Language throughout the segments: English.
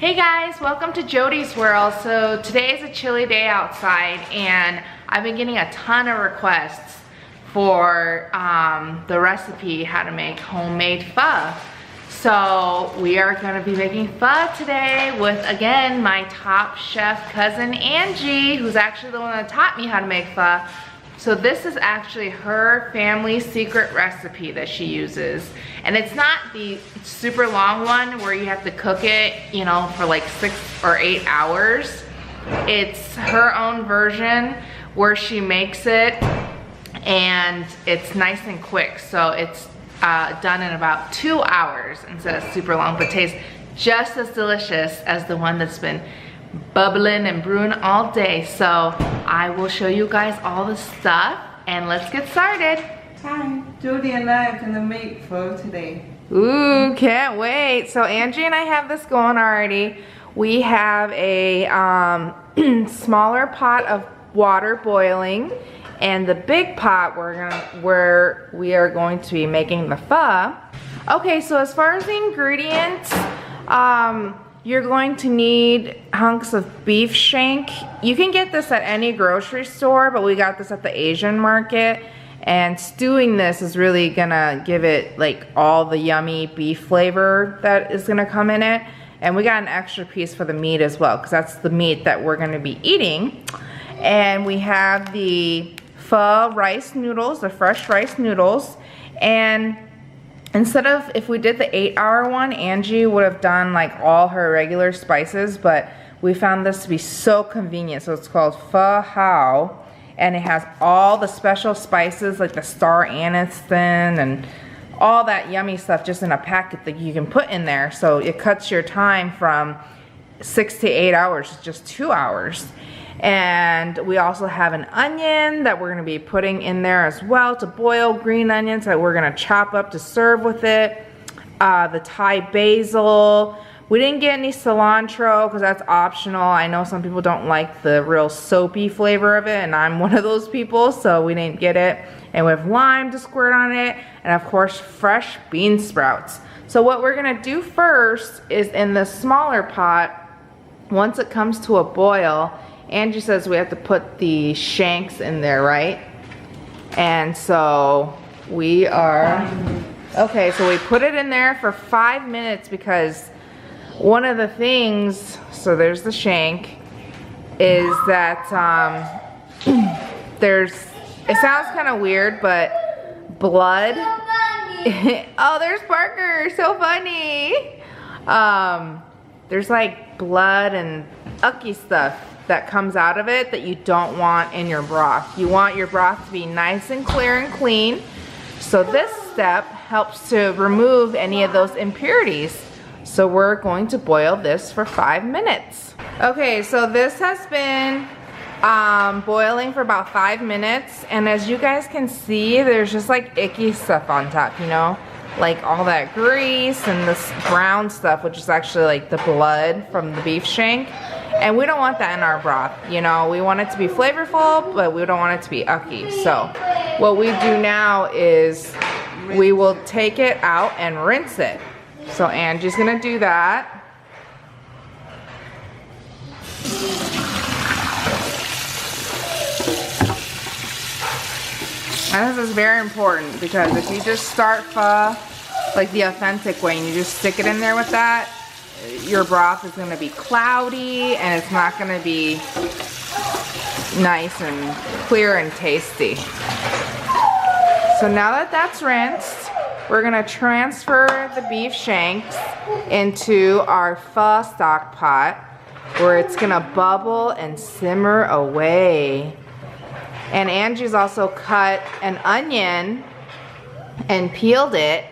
Hey guys, welcome to Jody's World. So today is a chilly day outside and I've been getting a ton of requests for the recipe how to make homemade pho. So we are going to be making pho today with, again, my top chef cousin Angie, who's actually the one that taught me how to make pho. So this is actually her family secret recipe that she uses. And it's not the super long one where you have to cook it, you know, for like 6 or 8 hours. It's her own version where she makes it and it's nice and quick. So it's done in about 2 hours instead of super long, but tastes just as delicious as the one that's been bubbling and brewing all day. So I will show you guys all the stuff and let's get started. Hi, Jody and I are gonna make pho today. Ooh, can't wait. So Angie and I have this going already. We have a smaller pot of water boiling and the big pot where we are going to be making the pho. Okay, so as far as the ingredients, you're going to need hunks of beef shank. You can get this at any grocery store, but we got this at the Asian market. And stewing this is really gonna give it like all the yummy beef flavor that is gonna come in it. And we got an extra piece for the meat as well, because that's the meat that we're gonna be eating. And we have the pho rice noodles, the fresh rice noodles. And instead of, if we did the 8-hour one, Angie would have done like all her regular spices, but we found this to be so convenient. So it's called Pho How, and it has all the special spices like the star anise and all that yummy stuff just in a packet that you can put in there. So it cuts your time from 6 to 8 hours to just 2 hours. And we also have an onion that we're gonna be putting in there as well to boil, green onions that we're gonna chop up to serve with it. The Thai basil. We didn't get any cilantro because that's optional. I know some people don't like the real soapy flavor of it, and I'm one of those people, so we didn't get it. And we have lime to squirt on it, and of course fresh bean sprouts. So what we're gonna do first is in the smaller pot, once it comes to a boil, Angie says we have to put the shanks in there, right? And so we are, okay, so we put it in there for 5 minutes because one of the things, so there's the shank, is that it sounds kind of weird, but blood. Oh, there's Parker, so funny. There's like blood and ucky stuff that comes out of it that you don't want in your broth. You want your broth to be nice and clear and clean. So this step helps to remove any of those impurities. So we're going to boil this for 5 minutes. Okay, so this has been boiling for about 5 minutes, and as you guys can see, there's just like icky stuff on top, you know? Like all that grease and this brown stuff, which is actually like the blood from the beef shank. And we don't want that in our broth, you know? We want it to be flavorful, but we don't want it to be ucky. So what we do now is we will take it out and rinse it. So Angie's gonna do that. And this is very important because if you just start pho like the authentic way and you just stick it in there with that, your broth is gonna be cloudy and it's not gonna be nice and clear and tasty. So now that that's rinsed, we're gonna transfer the beef shanks into our pho stock pot where it's gonna bubble and simmer away. And Angie's also cut an onion and peeled it,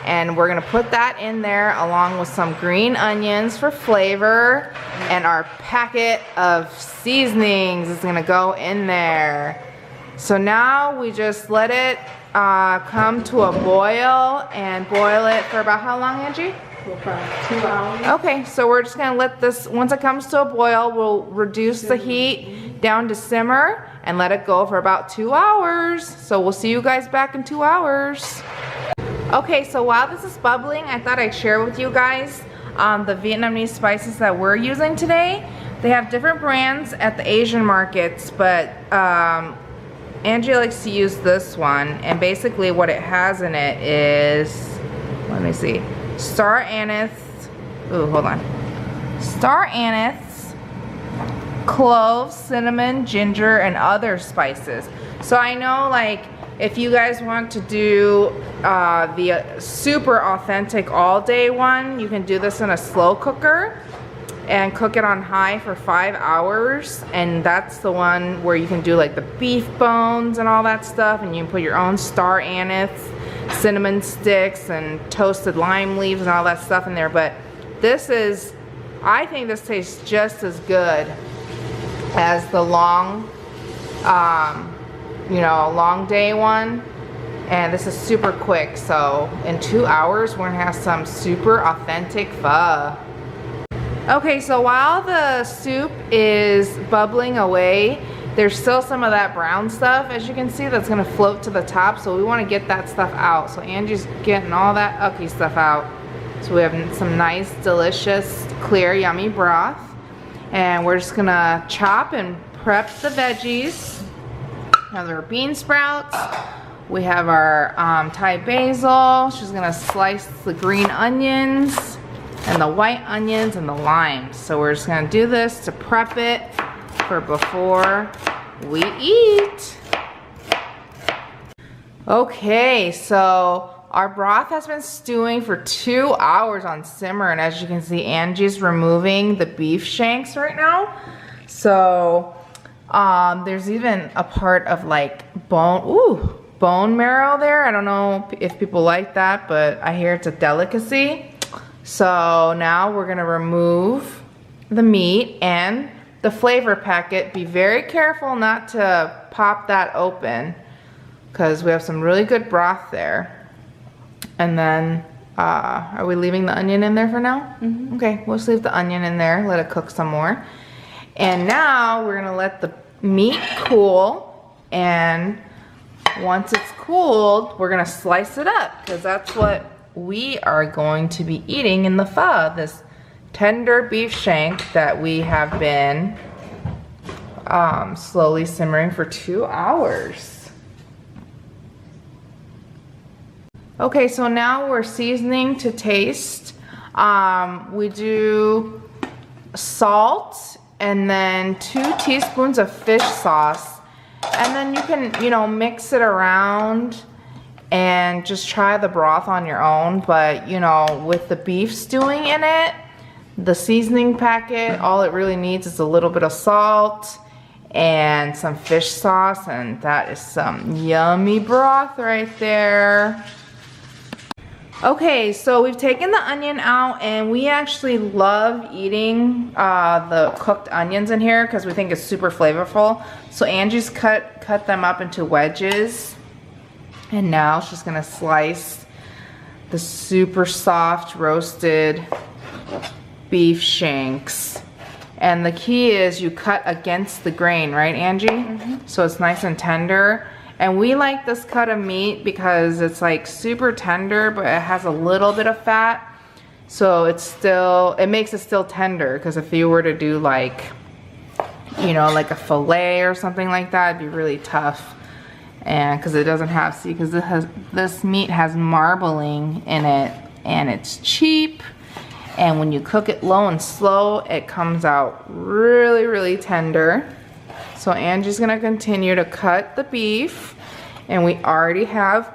and we're gonna put that in there along with some green onions for flavor, and our packet of seasonings is gonna go in there. So now we just let it come to a boil and boil it for about how long, Angie? For about 2 hours. Okay, so we're just gonna let this, once it comes to a boil, we'll reduce the heat down to simmer and let it go for about 2 hours. So we'll see you guys back in 2 hours. Okay, so while this is bubbling, I thought I'd share with you guys the Vietnamese spices that we're using today. They have different brands at the Asian markets, but Angie likes to use this one, and basically what it has in it is, let me see, star anise, ooh, hold on, star anise, cloves, cinnamon, ginger, and other spices. So I know, like, if you guys want to do the super authentic all day one, you can do this in a slow cooker and cook it on high for 5 hours, and that's the one where you can do like the beef bones and all that stuff, and you can put your own star anise, cinnamon sticks, and toasted lime leaves and all that stuff in there. But this is, I think this tastes just as good as the long you know, long day one, and this is super quick. So in 2 hours we're gonna have some super authentic pho. Okay, so while the soup is bubbling away, there's still some of that brown stuff, as you can see, that's gonna float to the top. So we want to get that stuff out. So Angie's getting all that ucky stuff out. So we have some nice, delicious, clear, yummy broth, and we're just gonna chop and prep the veggies. Now there are bean sprouts. We have our Thai basil. She's gonna slice the green onions and the white onions and the limes. So we're just gonna do this to prep it for before we eat. Okay, so our broth has been stewing for 2 hours on simmer, and as you can see, Angie's removing the beef shanks right now. So there's even a part of like bone marrow there. I don't know if people like that, but I hear it's a delicacy. So now we're gonna remove the meat and the flavor packet. Be very careful not to pop that open, because we have some really good broth there. And then, are we leaving the onion in there for now? Mm-hmm. Okay, we'll just leave the onion in there, let it cook some more. And now we're gonna let the meat cool, and once it's cooled, we're gonna slice it up, because that's what we are going to be eating in the pho, this tender beef shank that we have been slowly simmering for 2 hours. Okay, so now we're seasoning to taste. We do salt and then 2 teaspoons of fish sauce, and then you can, you know, mix it around and just try the broth on your own. But you know, with the beef stewing in it, the seasoning packet, all it really needs is a little bit of salt and some fish sauce, and that is some yummy broth right there. Okay, so we've taken the onion out, and we actually love eating the cooked onions in here because we think it's super flavorful. So Angie's cut them up into wedges, and now she's gonna slice the super soft roasted beef shanks. And the key is you cut against the grain, right, Angie? Mm-hmm. So it's nice and tender. And we like this cut of meat because it's like super tender, but it has a little bit of fat. So it makes it still tender, because if you were to do like, you know, like a fillet or something like that, it'd be really tough. And because it doesn't have, see, because this meat has marbling in it, and it's cheap. And when you cook it low and slow, it comes out really, really tender. So Angie's gonna continue to cut the beef, and we already have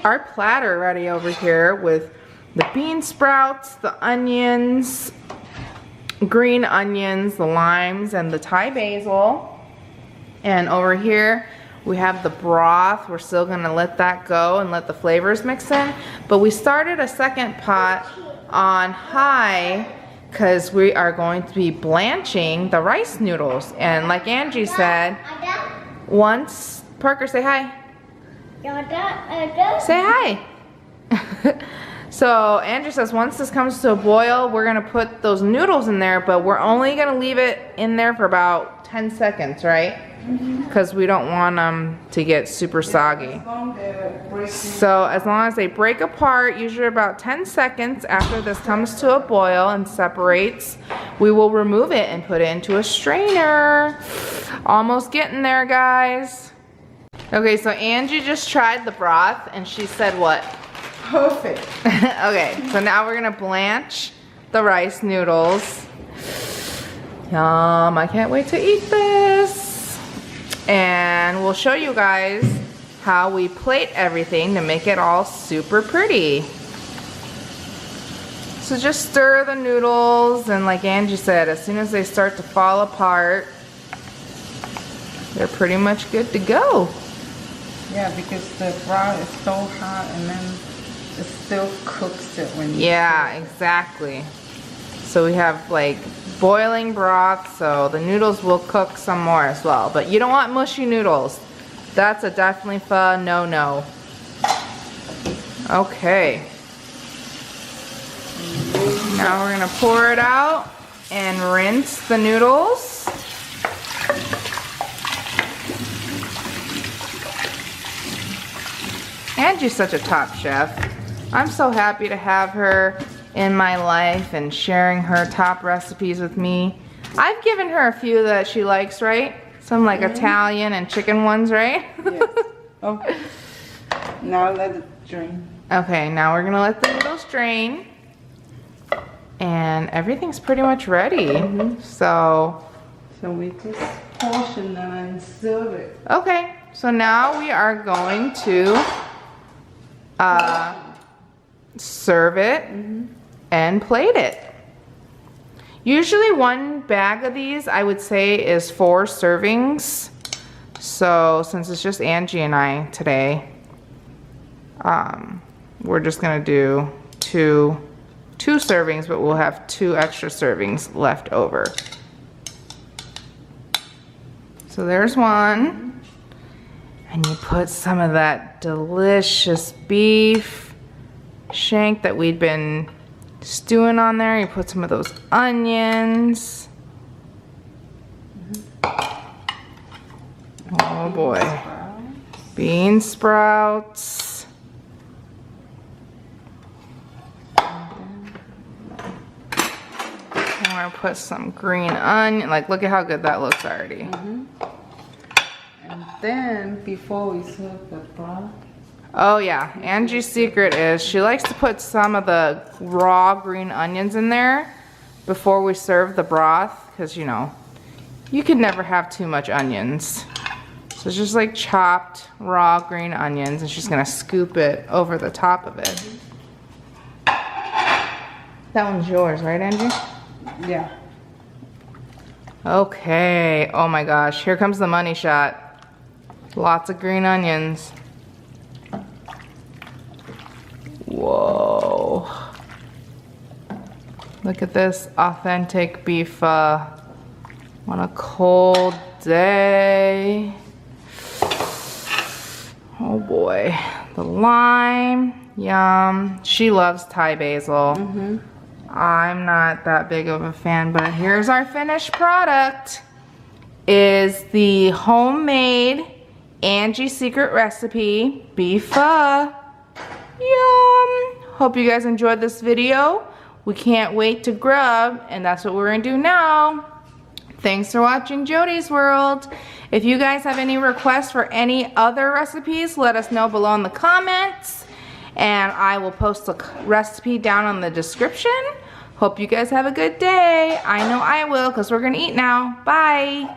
our platter ready over here with the bean sprouts, the onions, green onions, the limes, and the Thai basil. And over here we have the broth. We're still gonna let that go and let the flavors mix in. But we started a second pot on high because we are going to be blanching the rice noodles. And like Angie said, once, Parker, say hi. Say hi. So Angie says once this comes to a boil, we're gonna put those noodles in there, but we're only gonna leave it in there for about about 10 seconds, right? Because we don't want them to get super soggy. So as long as they break apart, usually about 10 seconds after this comes to a boil and separates, we will remove it and put it into a strainer. Almost getting there, guys. Okay, so Angie just tried the broth and she said what? Perfect. Okay, so now we're gonna blanch the rice noodles. Yum, I can't wait to eat this. And we'll show you guys how we plate everything to make it all super pretty. So just stir the noodles, and like Angie said, as soon as they start to fall apart, they're pretty much good to go. Yeah, because the broth is so hot and then it still cooks it when you Exactly. So we have like boiling broth, so the noodles will cook some more as well. But you don't want mushy noodles. That's a definitely pho no-no. Okay. Now we're gonna pour it out and rinse the noodles. Angie's such a top chef. I'm so happy to have her in my life and sharing her top recipes with me. I've given her a few that she likes, right? Some like Italian and chicken ones, right? Yes. Okay. Now let it drain. Okay, now we're gonna let the noodles drain. And everything's pretty much ready. So we just portion them and serve it. okay, so now we are going to serve it and plate it. Usually one bag of these, I would say, is 4 servings. So since it's just Angie and I today, we're just gonna do two servings, but we'll have 2 extra servings left over. So there's one. And you put some of that delicious beef shank that we'd been stewing on there. You put some of those onions. Oh boy. Bean sprouts. I'm gonna put some green onion. Like, look at how good that looks already. And then before we serve the broth. Oh yeah, Angie's secret is she likes to put some of the raw green onions in there before we serve the broth, because you know, you can never have too much onions. So it's just like chopped raw green onions, and she's gonna scoop it over the top of it. That one's yours, right, Angie? Yeah. Okay, oh my gosh, here comes the money shot. Lots of green onions. Whoa. Look at this authentic beef pho on a cold day. Oh boy. The lime, yum. She loves Thai basil. I'm not that big of a fan, but here's our finished product. Is the homemade Angie secret recipe beef pho. Yum! Hope you guys enjoyed this video. We can't wait to grub, and that's what we're gonna do now. Thanks for watching Jody's World. If you guys have any requests for any other recipes, let us know below in the comments, and I will post the recipe down in the description. Hope you guys have a good day. I know I will, because we're gonna eat now. Bye!